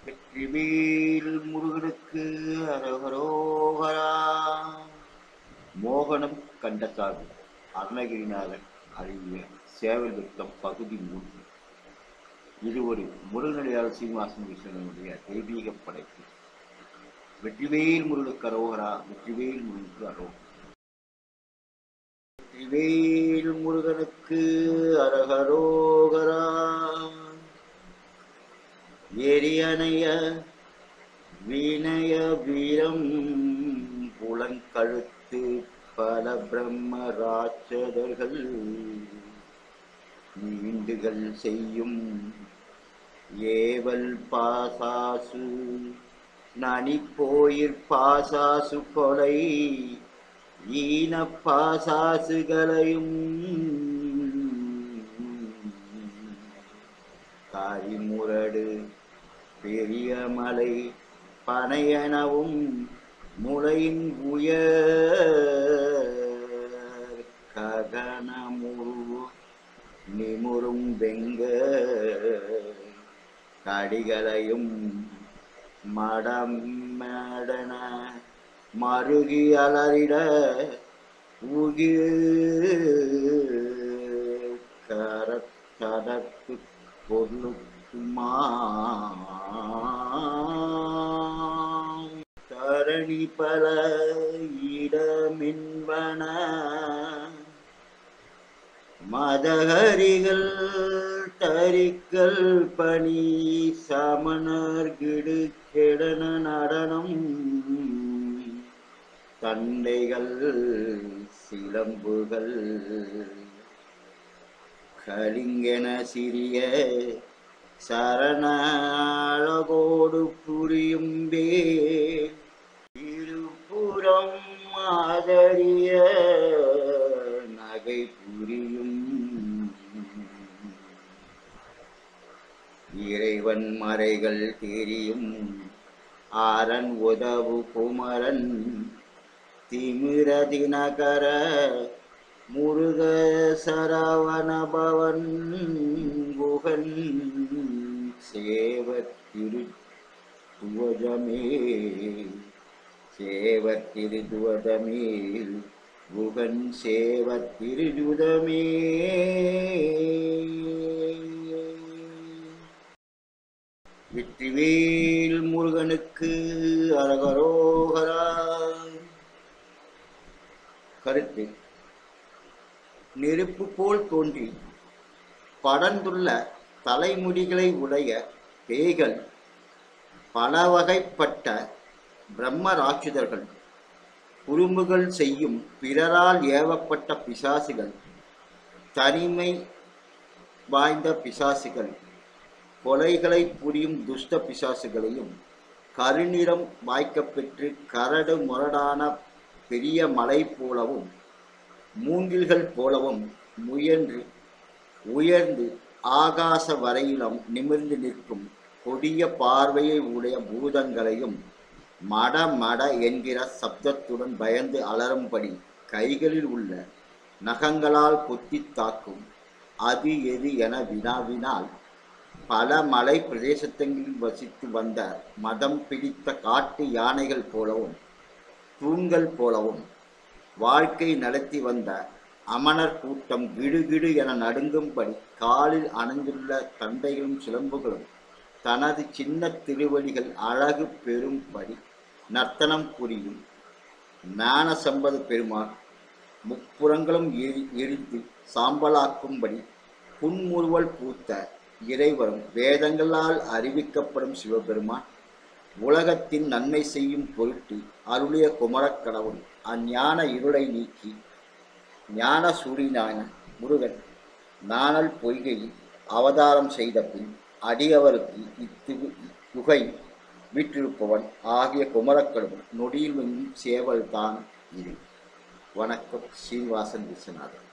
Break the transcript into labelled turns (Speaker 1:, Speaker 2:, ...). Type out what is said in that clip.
Speaker 1: வெற்றிவேல் முருகனுக்கு அரகரோகரா. மோகனம் கண்டசாமி அருணகிரிநாதன் அழகிய சேவல் விருத்தம் பகுதி 3. இது ஒரு முருகனடியார் சீனிவாசன் விஸ்வனுடைய தெய்வீக படைப்பு. வெற்றிவேல் முருகனுக்கு அரோகரா. வெற்றிவேல் முருகனுக்கு அரோகரா. வெற்றிவேல் முருகனுக்கு அரகரோகரா. எரியணைய வினய வீரம் புலங்கழுத்து பல பிரம்ம ராட்சதர்கள் நீண்டுகள் செய்யும் ஏவல் பாசாசு நனிப்போயிற் பாசாசு கொலை ஈன பாசாசுகளையும் காரிமுரடு பெரிய மலை பனையனவும் முளையின் உயர் ககனமுரு நிமுறும் வெங்க கடிகளையும் மடமடன மருகி அலறிட உயிர் கரத்தடக்கு பொருளுக்குமா தரணி பல இடமின்பன மதகரிகள் தரிக்கல் பணி சமணர்கிடு கெடன நடனம் தண்டைகள் சிலம்புகள் கலிங்கன சிறிய சரணாழகோடு புரியும் இருபுறம் ஆதரிய நகை புரியும் இறைவன் மறைகள் தெரியும் ஆரன் உதவு குமரன் திமிர தினகர முருக சரவணபவன் குகன் சேவத்திருத்துவதமே குகன் சேவத்திருஜுதமே. வெற்றிவேல் முருகனுக்கு அரகரோகரா. கருத்து: நெருப்பு போல் தோன்றி படர்ந்துள்ள தலைமுடிகளை உடைய பேய்கள், பல வகைப்பட்ட பிரம்ம ராட்சதர்கள், குறும்புகள் செய்யும் பிறரால் ஏவப்பட்ட பிசாசுகள், தனிமை வாய்ந்த பிசாசுகள், கொலைகளை புரியும் துஷ்ட பிசாசுகளையும், கருநிறம் வாய்க்கப்பெற்று கரடு முரடான பெரிய மலை போலவும் மூங்கில்கள் போலவும் முயன்று உயர்ந்து ஆகாச வரையிலும் நிமிர்ந்து நிற்கும் கொடிய பார்வையை உடைய பூதங்களையும் மட மட என்கிற சப்தத்துடன் பயந்து அலறும்படி கைகளில் உள்ள நகங்களால் கொத்தி தாக்கும் அது எது என வினாவினால் பல மலை பிரதேசத்தங்களில் வசித்து வந்த மதம் பிடித்த காட்டு யானைகள் போலவும் தூண்கள் போலவும் வாழ்க்கை நடத்தி வந்த அமணர் கூட்டம் கிடுகிடு என நடுங்கும்படி காலில் அணிந்துள்ள தண்டைகளும் சிலம்புகளும் தனது சின்ன திருவடிகள் அழகு பெறும்படி நர்த்தனம் புரியும் ஞான சம்பத பெருமாள் முப்புறங்களும் எரிந்து சாம்பலாக்கும்படி புன்முறுவல் பூத்த இறைவரும் வேதங்களால் அறிவிக்கப்படும் சிவபெருமான் உலகத்தின் நன்மை செய்யும் பொருட்டு அருளிய குமரக்கடவுள் அஞ்ஞான இருளை நீக்கி ஞான சூரியனான முருகன் நாணல் பொய்கையில் அவதாரம் செய்த பின் அடியவருக்கு இத்துகை வீற்றிருப்பவன் ஆகிய குமரக்கடவுள் நொடியில் சேவல் தான் இது. வணக்கம். சீனிவாசன் விஸ்வநாதன்.